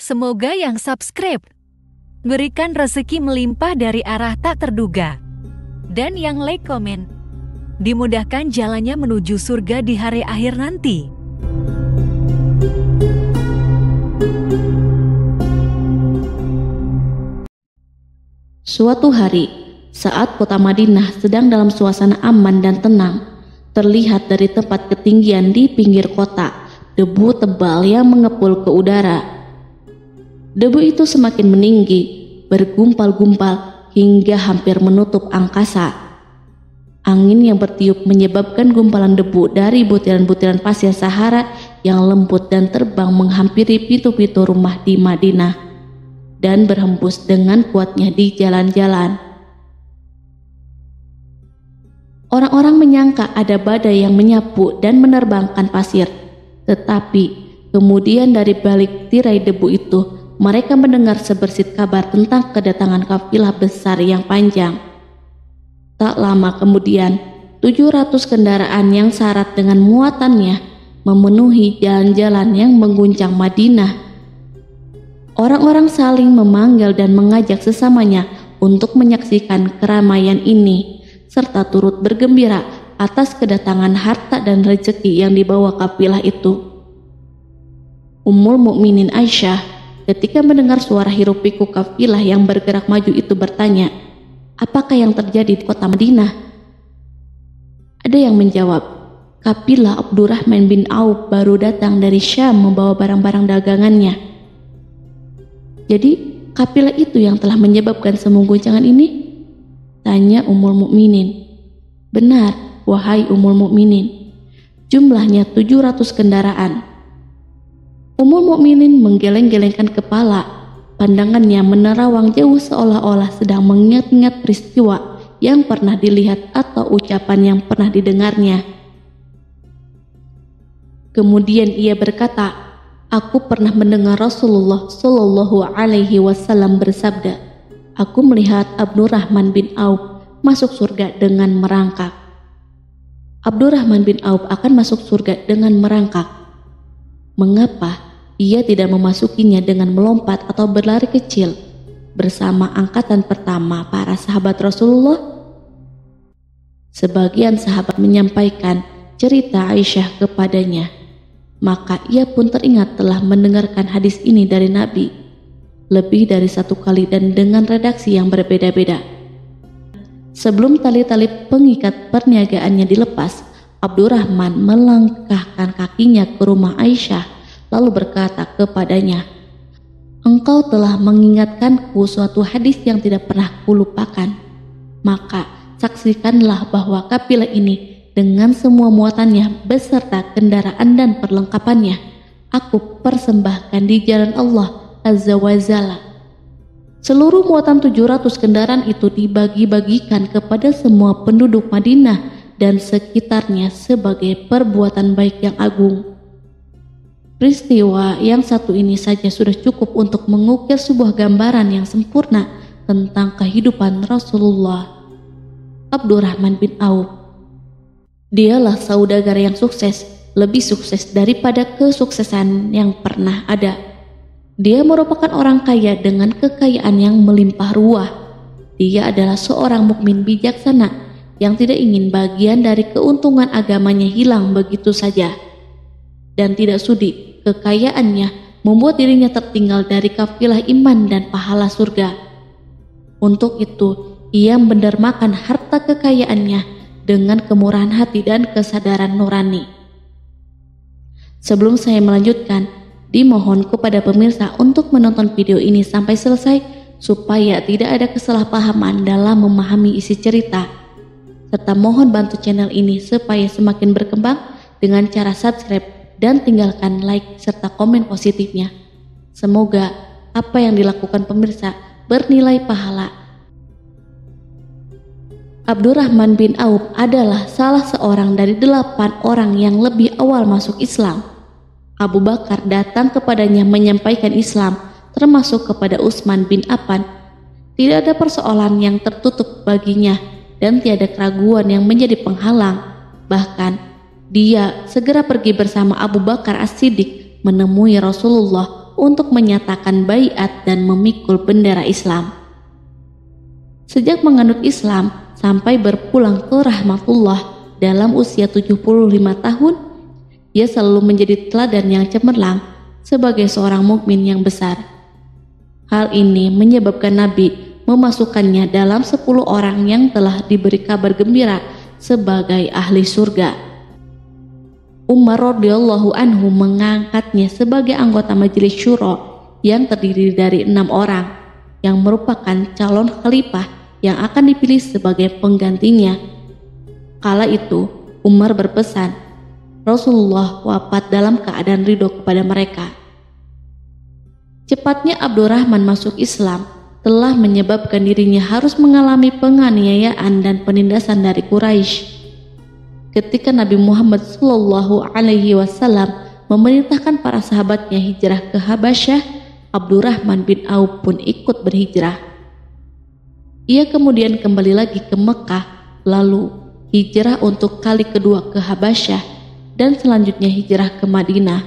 Semoga yang subscribe berikan rezeki melimpah dari arah tak terduga. Dan yang like komen, dimudahkan jalannya menuju surga di hari akhir nanti. Suatu hari, saat kota Madinah sedang dalam suasana aman dan tenang, terlihat dari tempat ketinggian di pinggir kota, debu tebal yang mengepul ke udara. Debu itu semakin meninggi, bergumpal-gumpal hingga hampir menutup angkasa. Angin yang bertiup menyebabkan gumpalan debu dari butiran-butiran pasir Sahara yang lembut dan terbang menghampiri pintu-pintu rumah di Madinah dan berhembus dengan kuatnya di jalan-jalan. Orang-orang menyangka ada badai yang menyapu dan menerbangkan pasir, tetapi kemudian dari balik tirai debu itu mereka mendengar sebersit kabar tentang kedatangan kafilah besar yang panjang. Tak lama kemudian, 700 kendaraan yang syarat dengan muatannya memenuhi jalan-jalan yang mengguncang Madinah. Orang-orang saling memanggil dan mengajak sesamanya untuk menyaksikan keramaian ini, serta turut bergembira atas kedatangan harta dan rezeki yang dibawa kafilah itu. Ummul Mukminin Aisyah ketika mendengar suara hiruk-pikuk kafilah yang bergerak maju itu bertanya, "Apakah yang terjadi di kota Madinah?" Ada yang menjawab, "Kafilah Abdurrahman bin Auf baru datang dari Syam membawa barang-barang dagangannya." "Jadi kafilah itu yang telah menyebabkan semua guncangan ini?" tanya Ummul Mukminin. "Benar, wahai Ummul Mukminin. Jumlahnya 700 kendaraan." Ummul Mukminin menggeleng-gelengkan kepala. Pandangannya menerawang jauh seolah-olah sedang mengingat-ingat peristiwa yang pernah dilihat atau ucapan yang pernah didengarnya. Kemudian ia berkata, "Aku pernah mendengar Rasulullah Shallallahu Alaihi Wasallam bersabda, aku melihat Abdurrahman bin Auf masuk surga dengan merangkak." Abdurrahman bin Auf akan masuk surga dengan merangkak. Mengapa ia tidak memasukinya dengan melompat atau berlari kecil bersama angkatan pertama para sahabat Rasulullah? Sebagian sahabat menyampaikan cerita Aisyah kepadanya, maka ia pun teringat telah mendengarkan hadis ini dari Nabi lebih dari satu kali dan dengan redaksi yang berbeda-beda. Sebelum tali-tali pengikat perniagaannya dilepas, Abdurrahman melangkahkan kakinya ke rumah Aisyah lalu berkata kepadanya, "Engkau telah mengingatkanku suatu hadis yang tidak pernah kulupakan. Maka saksikanlah bahwa kafilah ini dengan semua muatannya beserta kendaraan dan perlengkapannya aku persembahkan di jalan Allah Azza wa Jalla." Seluruh muatan 700 kendaraan itu dibagi-bagikan kepada semua penduduk Madinah dan sekitarnya sebagai perbuatan baik yang agung. Peristiwa yang satu ini saja sudah cukup untuk mengukir sebuah gambaran yang sempurna tentang kehidupan Rasulullah. Abdurrahman bin Auf, dialah saudagar yang sukses, lebih sukses daripada kesuksesan yang pernah ada. Dia merupakan orang kaya dengan kekayaan yang melimpah ruah. Dia adalah seorang mukmin bijaksana yang tidak ingin bagian dari keuntungan agamanya hilang begitu saja, dan tidak sudi kekayaannya membuat dirinya tertinggal dari kafilah iman dan pahala surga. Untuk itu, ia mendermakan harta kekayaannya dengan kemurahan hati dan kesadaran nurani. Sebelum saya melanjutkan, dimohon kepada pemirsa untuk menonton video ini sampai selesai supaya tidak ada kesalahpahaman dalam memahami isi cerita, serta mohon bantu channel ini supaya semakin berkembang dengan cara subscribe dan tinggalkan like serta komen positifnya. Semoga apa yang dilakukan pemirsa bernilai pahala. Abdurrahman bin Auf adalah salah seorang dari 8 orang yang lebih awal masuk Islam. Abu Bakar datang kepadanya menyampaikan Islam, termasuk kepada Utsman bin Affan. Tidak ada persoalan yang tertutup baginya dan tiada keraguan yang menjadi penghalang. Bahkan dia segera pergi bersama Abu Bakar As-Siddiq menemui Rasulullah untuk menyatakan baiat dan memikul bendera Islam. Sejak menganut Islam sampai berpulang ke rahmatullah dalam usia 75 tahun, ia selalu menjadi teladan yang cemerlang sebagai seorang mukmin yang besar. Hal ini menyebabkan Nabi memasukkannya dalam 10 orang yang telah diberi kabar gembira sebagai ahli surga. Umar radhiyallahu anhu mengangkatnya sebagai anggota majelis syuro yang terdiri dari 6 orang yang merupakan calon khalifah yang akan dipilih sebagai penggantinya. Kala itu Umar berpesan, Rasulullah wafat dalam keadaan ridho kepada mereka. Cepatnya Abdurrahman masuk Islam telah menyebabkan dirinya harus mengalami penganiayaan dan penindasan dari Quraisy. Ketika Nabi Muhammad SAW memerintahkan para sahabatnya hijrah ke Habasyah, Abdurrahman bin Auf pun ikut berhijrah. Ia kemudian kembali lagi ke Mekah, lalu hijrah untuk kali kedua ke Habasyah, dan selanjutnya hijrah ke Madinah.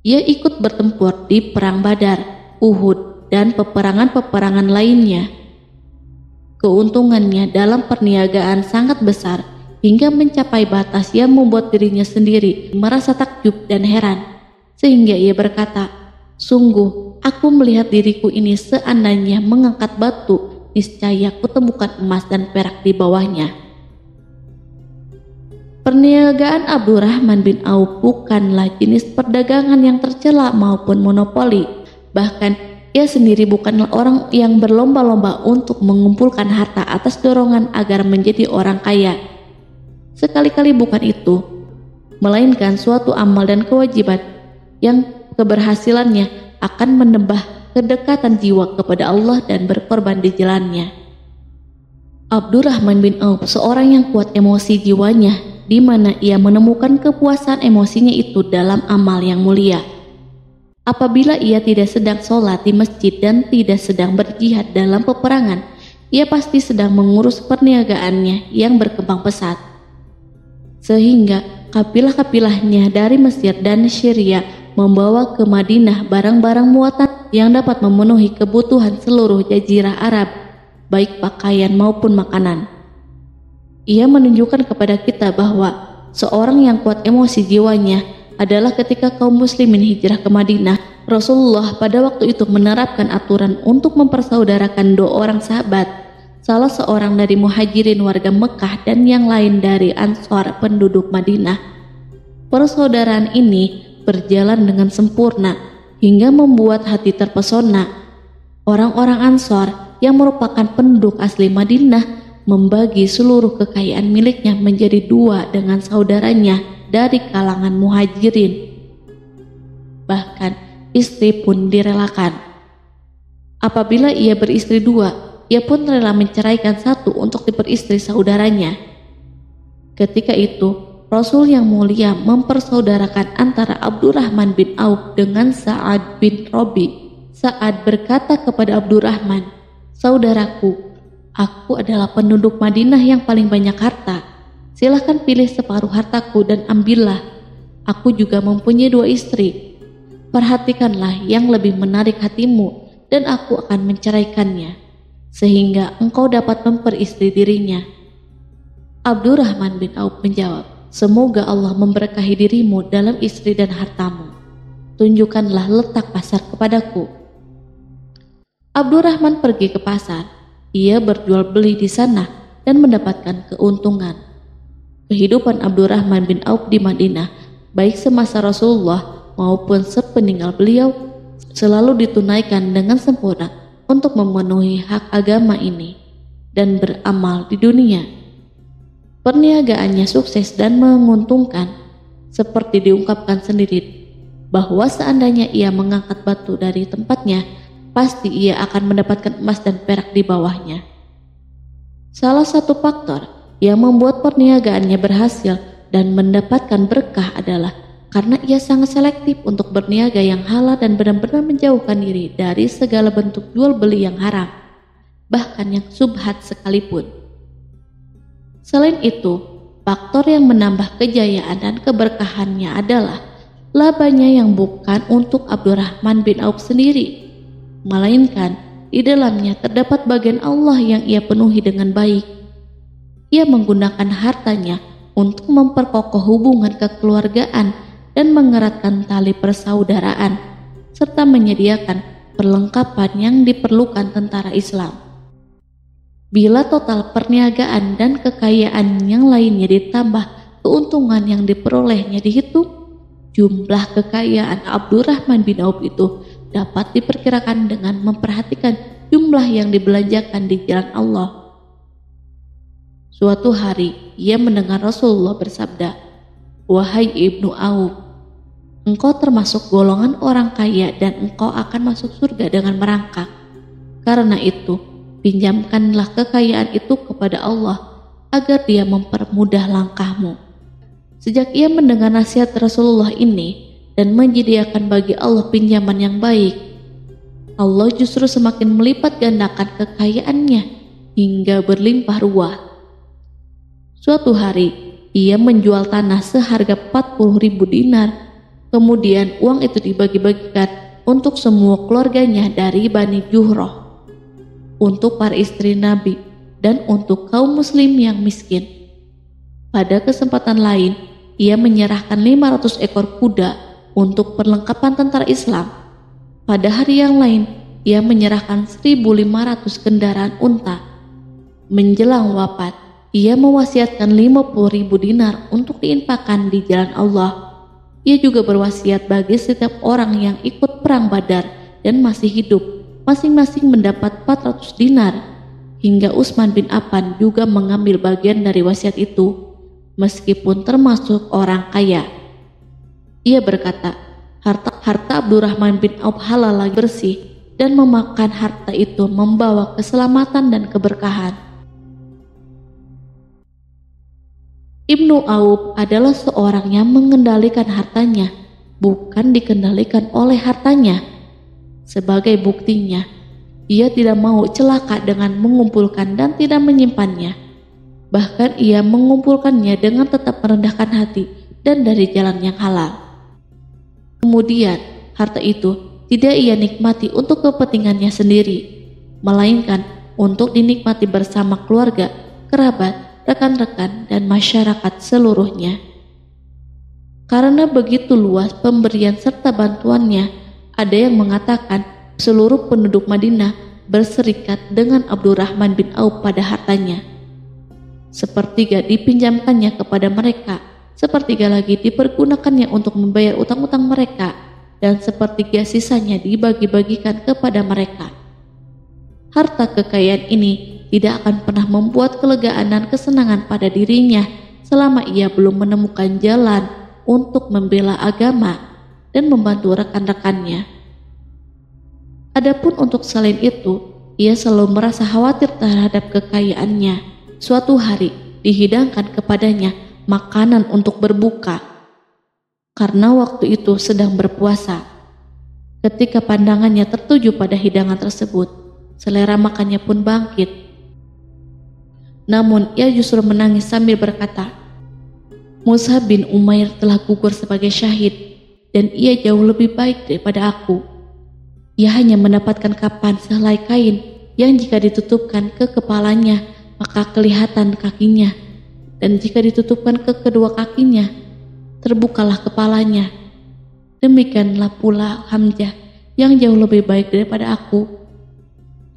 Ia ikut bertempur di Perang Badar, Uhud, dan peperangan-peperangan lainnya. Keuntungannya dalam perniagaan sangat besar, hingga mencapai batas yang membuat dirinya sendiri merasa takjub dan heran, sehingga ia berkata, sungguh aku melihat diriku ini seandainya mengangkat batu, niscaya kutemukan emas dan perak di bawahnya. Perniagaan Abdurrahman bin Auf bukanlah jenis perdagangan yang tercela maupun monopoli. Bahkan ia sendiri bukanlah orang yang berlomba-lomba untuk mengumpulkan harta atas dorongan agar menjadi orang kaya. Sekali-kali bukan itu, melainkan suatu amal dan kewajiban yang keberhasilannya akan menambah kedekatan jiwa kepada Allah dan berkorban di jalannya. Abdurrahman bin Auf seorang yang kuat emosi jiwanya, di mana ia menemukan kepuasan emosinya itu dalam amal yang mulia. Apabila ia tidak sedang sholat di masjid dan tidak sedang berjihad dalam peperangan, ia pasti sedang mengurus perniagaannya yang berkembang pesat. Sehingga kapilah-kapilahnya dari Mesir dan Syria membawa ke Madinah barang-barang muatan yang dapat memenuhi kebutuhan seluruh jazirah Arab, baik pakaian maupun makanan. Ia menunjukkan kepada kita bahwa seorang yang kuat emosi jiwanya adalah ketika kaum muslimin hijrah ke Madinah. Rasulullah pada waktu itu menerapkan aturan untuk mempersaudarakan 2 orang sahabat, salah seorang dari muhajirin warga Mekah dan yang lain dari Ansor penduduk Madinah. Persaudaraan ini berjalan dengan sempurna hingga membuat hati terpesona. Orang-orang Ansor yang merupakan penduduk asli Madinah membagi seluruh kekayaan miliknya menjadi 2 dengan saudaranya dari kalangan muhajirin. Bahkan istri pun direlakan. Apabila ia beristri 2, ia pun rela menceraikan 1 untuk diperistri saudaranya. Ketika itu, Rasul yang mulia mempersaudarakan antara Abdurrahman bin Auf dengan Sa'ad bin Rabi. Sa'ad berkata kepada Abdurrahman, saudaraku, aku adalah penduduk Madinah yang paling banyak harta. Silahkan pilih separuh hartaku dan ambillah. Aku juga mempunyai 2 istri. Perhatikanlah yang lebih menarik hatimu dan aku akan menceraikannya, sehingga engkau dapat memperistri dirinya. Abdurrahman bin Auf menjawab, semoga Allah memberkahi dirimu dalam istri dan hartamu. Tunjukkanlah letak pasar kepadaku. Abdurrahman pergi ke pasar. Ia berjual beli di sana dan mendapatkan keuntungan. Kehidupan Abdurrahman bin Auf di Madinah, baik semasa Rasulullah maupun sepeninggal beliau, selalu ditunaikan dengan sempurna untuk memenuhi hak agama ini dan beramal di dunia. Perniagaannya sukses dan menguntungkan, seperti diungkapkan sendiri bahwa seandainya ia mengangkat batu dari tempatnya, pasti ia akan mendapatkan emas dan perak di bawahnya. Salah satu faktor yang membuat perniagaannya berhasil dan mendapatkan berkah adalah karena ia sangat selektif untuk berniaga yang halal dan benar-benar menjauhkan diri dari segala bentuk jual beli yang haram, bahkan yang subhat sekalipun. Selain itu, faktor yang menambah kejayaan dan keberkahannya adalah labanya yang bukan untuk Abdurrahman bin Auf sendiri, melainkan di dalamnya terdapat bagian Allah yang ia penuhi dengan baik. Ia menggunakan hartanya untuk memperkokoh hubungan kekeluargaan dan mengeratkan tali persaudaraan, serta menyediakan perlengkapan yang diperlukan tentara Islam. Bila total perniagaan dan kekayaan yang lainnya ditambah keuntungan yang diperolehnya dihitung, jumlah kekayaan Abdurrahman bin Auf itu dapat diperkirakan dengan memperhatikan jumlah yang dibelanjakan di jalan Allah. Suatu hari ia mendengar Rasulullah bersabda, "Wahai Ibnu Auf, engkau termasuk golongan orang kaya dan engkau akan masuk surga dengan merangkak. Karena itu, pinjamkanlah kekayaan itu kepada Allah agar Dia mempermudah langkahmu." Sejak ia mendengar nasihat Rasulullah ini dan menyediakan bagi Allah pinjaman yang baik, Allah justru semakin melipat gandakan kekayaannya hingga berlimpah ruah. Suatu hari, ia menjual tanah seharga 40.000 dinar. Kemudian uang itu dibagi-bagikan untuk semua keluarganya dari Bani Juhroh, untuk para istri Nabi, dan untuk kaum muslim yang miskin. Pada kesempatan lain, ia menyerahkan 500 ekor kuda untuk perlengkapan tentara Islam. Pada hari yang lain, ia menyerahkan 1.500 kendaraan unta. Menjelang wafat, ia mewasiatkan 50.000 dinar untuk diinfakkan di jalan Allah. Ia juga berwasiat bagi setiap orang yang ikut perang Badar dan masih hidup, masing-masing mendapat 400 dinar. Hingga Utsman bin Affan juga mengambil bagian dari wasiat itu, meskipun termasuk orang kaya. Ia berkata, harta Abdurrahman bin Auf halal lagi bersih, dan memakan harta itu membawa keselamatan dan keberkahan. Ibnu Auf adalah seorang yang mengendalikan hartanya, bukan dikendalikan oleh hartanya. Sebagai buktinya, ia tidak mau celaka dengan mengumpulkan dan tidak menyimpannya. Bahkan ia mengumpulkannya dengan tetap merendahkan hati dan dari jalan yang halal. Kemudian, harta itu tidak ia nikmati untuk kepentingannya sendiri, melainkan untuk dinikmati bersama keluarga, kerabat, rekan-rekan, dan masyarakat seluruhnya. Karena begitu luas pemberian serta bantuannya, ada yang mengatakan seluruh penduduk Madinah berserikat dengan Abdurrahman bin Auf pada hartanya. Sepertiga dipinjamkannya kepada mereka, sepertiga lagi dipergunakannya untuk membayar utang-utang mereka, dan sepertiga sisanya dibagi-bagikan kepada mereka. Harta kekayaan ini tidak akan pernah membuat kelegaan dan kesenangan pada dirinya selama ia belum menemukan jalan untuk membela agama dan membantu rekan-rekannya. Adapun untuk selain itu, ia selalu merasa khawatir terhadap kekayaannya. Suatu hari dihidangkan kepadanya makanan untuk berbuka, karena waktu itu sedang berpuasa. Ketika pandangannya tertuju pada hidangan tersebut, selera makannya pun bangkit. Namun ia justru menangis sambil berkata, "Mus'ab bin Umair telah gugur sebagai syahid, dan ia jauh lebih baik daripada aku. Ia hanya mendapatkan kapan sehelai kain yang jika ditutupkan ke kepalanya maka kelihatan kakinya, dan jika ditutupkan ke kedua kakinya terbukalah kepalanya. Demikianlah pula Hamzah yang jauh lebih baik daripada aku.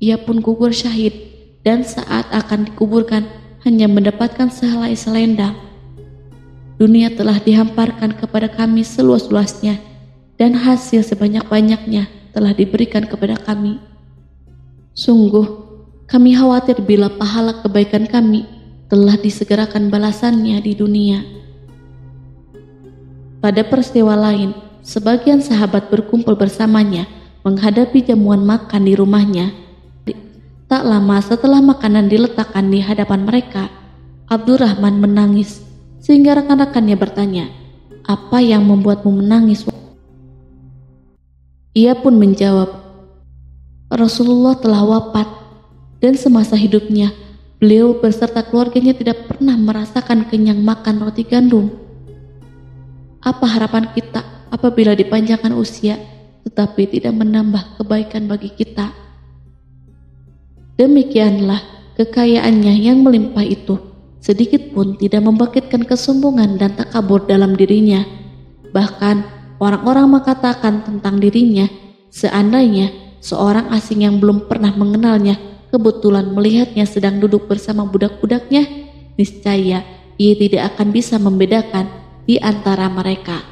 Ia pun gugur syahid, dan saat akan dikuburkan hanya mendapatkan sehelai selendang. Dunia telah dihamparkan kepada kami seluas-luasnya, dan hasil sebanyak-banyaknya telah diberikan kepada kami. Sungguh, kami khawatir bila pahala kebaikan kami telah disegerakan balasannya di dunia." Pada peristiwa lain, sebagian sahabat berkumpul bersamanya menghadapi jamuan makan di rumahnya. Tak lama setelah makanan diletakkan di hadapan mereka, Abdurrahman menangis, sehingga rekan-rekannya bertanya, "Apa yang membuatmu menangis?" Ia pun menjawab, "Rasulullah telah wafat, dan semasa hidupnya beliau beserta keluarganya tidak pernah merasakan kenyang makan roti gandum. Apa harapan kita apabila dipanjangkan usia, tetapi tidak menambah kebaikan bagi kita. Demikianlah kekayaannya yang melimpah itu sedikit pun tidak membangkitkan kesombongan dan takabur dalam dirinya. Bahkan orang-orang mengatakan tentang dirinya, seandainya seorang asing yang belum pernah mengenalnya kebetulan melihatnya sedang duduk bersama budak-budaknya, niscaya ia tidak akan bisa membedakan di antara mereka.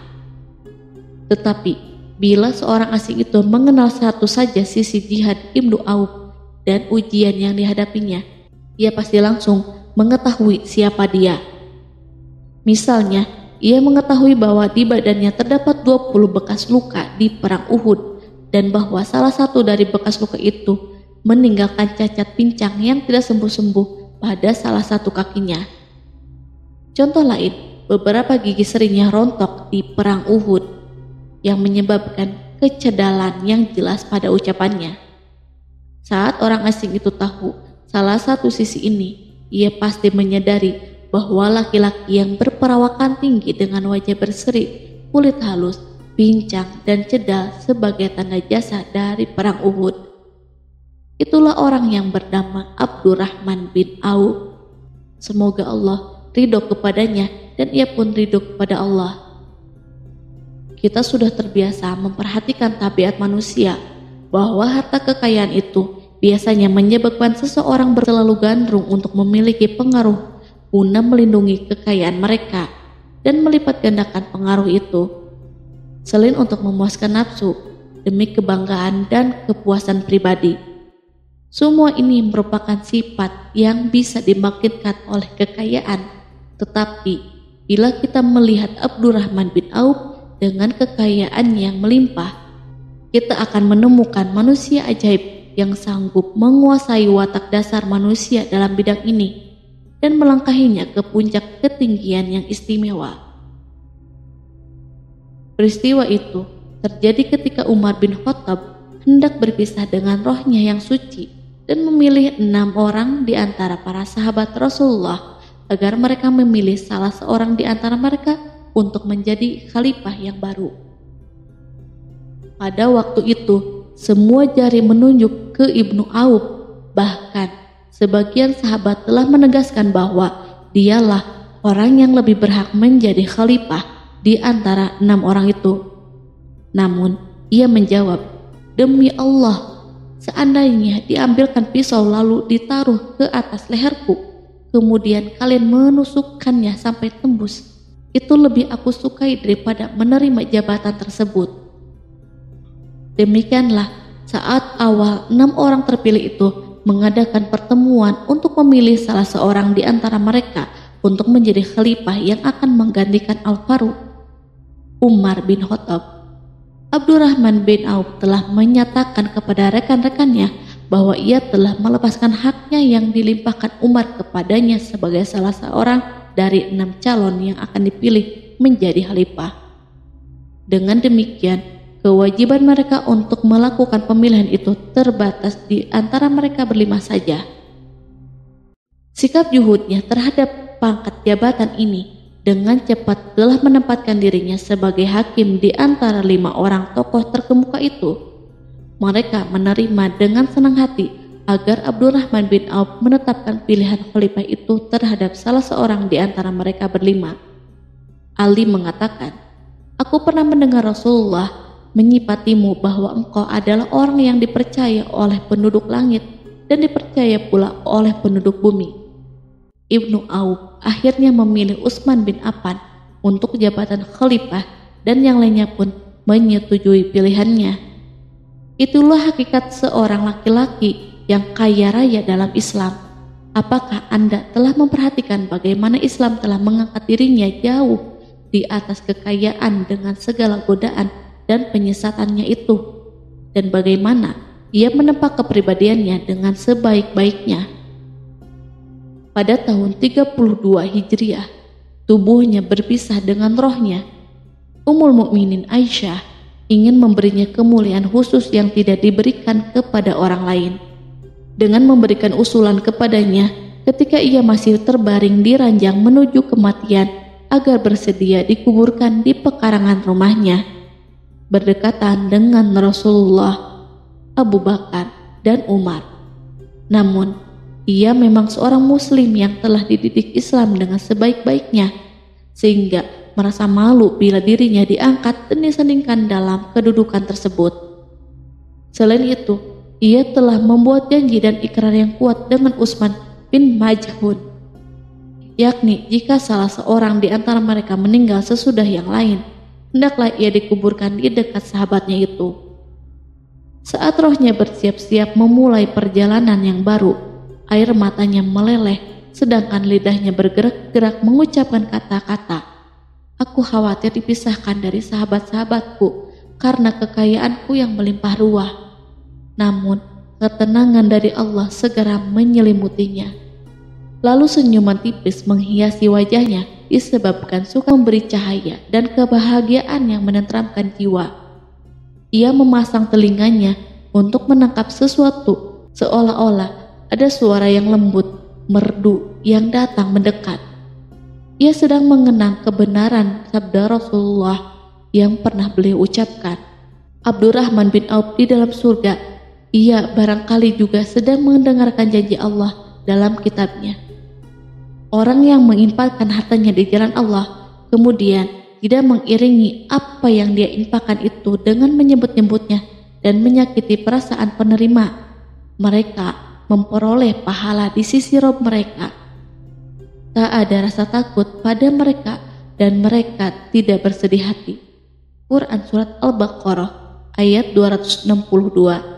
Tetapi bila seorang asing itu mengenal satu saja sisi jihad Ibnu Auf dan ujian yang dihadapinya, ia pasti langsung mengetahui siapa dia. Misalnya, ia mengetahui bahwa di badannya terdapat 20 bekas luka di perang Uhud dan bahwa salah satu dari bekas luka itu meninggalkan cacat pincang yang tidak sembuh-sembuh pada salah satu kakinya. Contoh lain, beberapa gigi serinya rontok di perang Uhud yang menyebabkan kecedalan yang jelas pada ucapannya. Saat orang asing itu tahu salah satu sisi ini, ia pasti menyadari bahwa laki-laki yang berperawakan tinggi dengan wajah berseri, kulit halus, pincang dan cedal sebagai tanda jasa dari perang Uhud. Itulah orang yang bernama Abdurrahman bin Auf. Semoga Allah ridho kepadanya dan ia pun ridho kepada Allah. Kita sudah terbiasa memperhatikan tabiat manusia bahwa harta kekayaan itu biasanya menyebabkan seseorang selalu gandrung untuk memiliki pengaruh guna melindungi kekayaan mereka dan melipat gandakan pengaruh itu. Selain untuk memuaskan nafsu demi kebanggaan dan kepuasan pribadi. Semua ini merupakan sifat yang bisa dibangkitkan oleh kekayaan. Tetapi bila kita melihat Abdurrahman bin Auf dengan kekayaan yang melimpah, kita akan menemukan manusia ajaib yang sanggup menguasai watak dasar manusia dalam bidang ini dan melangkahinya ke puncak ketinggian yang istimewa. Peristiwa itu terjadi ketika Umar bin Khattab hendak berpisah dengan rohnya yang suci dan memilih 6 orang di antara para sahabat Rasulullah agar mereka memilih salah seorang di antara mereka untuk menjadi khalifah yang baru. Pada waktu itu, semua jari menunjuk ke Ibnu Auf. Bahkan sebagian sahabat telah menegaskan bahwa dialah orang yang lebih berhak menjadi khalifah di antara 6 orang itu. Namun ia menjawab, "Demi Allah, seandainya diambilkan pisau lalu ditaruh ke atas leherku, kemudian kalian menusukkannya sampai tembus, itu lebih aku sukai daripada menerima jabatan tersebut." Demikianlah saat awal 6 orang terpilih itu mengadakan pertemuan untuk memilih salah seorang di antara mereka untuk menjadi khalifah yang akan menggantikan Al-Faruq, Umar bin Khattab. Abdurrahman bin Auf telah menyatakan kepada rekan-rekannya bahwa ia telah melepaskan haknya yang dilimpahkan Umar kepadanya sebagai salah seorang dari 6 calon yang akan dipilih menjadi khalifah. Dengan demikian, kewajiban mereka untuk melakukan pemilihan itu terbatas di antara mereka berlima saja. Sikap juhudnya terhadap pangkat jabatan ini dengan cepat telah menempatkan dirinya sebagai hakim di antara 5 orang tokoh terkemuka itu. Mereka menerima dengan senang hati agar Abdurrahman bin Auf menetapkan pilihan khalifah itu terhadap salah seorang di antara mereka berlima. Ali mengatakan, "Aku pernah mendengar Rasulullah menyipatimu bahwa engkau adalah orang yang dipercaya oleh penduduk langit dan dipercaya pula oleh penduduk bumi." Ibnu Auf akhirnya memilih Utsman bin Affan untuk jabatan khalifah dan yang lainnya pun menyetujui pilihannya. Itulah hakikat seorang laki-laki yang kaya raya dalam Islam. Apakah Anda telah memperhatikan bagaimana Islam telah mengangkat dirinya jauh di atas kekayaan dengan segala godaan dan penyesatannya itu, dan bagaimana ia menempa kepribadiannya dengan sebaik-baiknya? Pada tahun 32 Hijriah, tubuhnya berpisah dengan rohnya. Ummul Mukminin Aisyah ingin memberinya kemuliaan khusus yang tidak diberikan kepada orang lain, dengan memberikan usulan kepadanya ketika ia masih terbaring di ranjang menuju kematian agar bersedia dikuburkan di pekarangan rumahnya. berdekatan dengan Rasulullah, Abu Bakar, dan Umar. Namun, ia memang seorang muslim yang telah dididik Islam dengan sebaik-baiknya, sehingga merasa malu bila dirinya diangkat dan disandingkan dalam kedudukan tersebut. Selain itu, ia telah membuat janji dan ikrar yang kuat dengan Utsman bin Maz'un, yakni jika salah seorang di antara mereka meninggal sesudah yang lain, hendaklah ia dikuburkan di dekat sahabatnya itu. Saat rohnya bersiap-siap memulai perjalanan yang baru, air matanya meleleh, sedangkan lidahnya bergerak-gerak mengucapkan kata-kata, "Aku khawatir dipisahkan dari sahabat-sahabatku karena kekayaanku yang melimpah ruah." Namun, ketenangan dari Allah segera menyelimutinya. Lalu senyuman tipis menghiasi wajahnya disebabkan suka memberi cahaya dan kebahagiaan yang menenteramkan jiwa. Ia memasang telinganya untuk menangkap sesuatu, seolah-olah ada suara yang lembut, merdu yang datang mendekat. Ia sedang mengenang kebenaran sabda Rasulullah yang pernah beliau ucapkan, "Abdurrahman bin Auf di dalam surga." Ia barangkali juga sedang mendengarkan janji Allah dalam kitabnya. Orang yang menginfakkan hartanya di jalan Allah, kemudian tidak mengiringi apa yang dia infakkan itu dengan menyebut-nyebutnya dan menyakiti perasaan penerima, mereka memperoleh pahala di sisi Rabb mereka. Tak ada rasa takut pada mereka dan mereka tidak bersedih hati. Quran Surat Al-Baqarah ayat 262.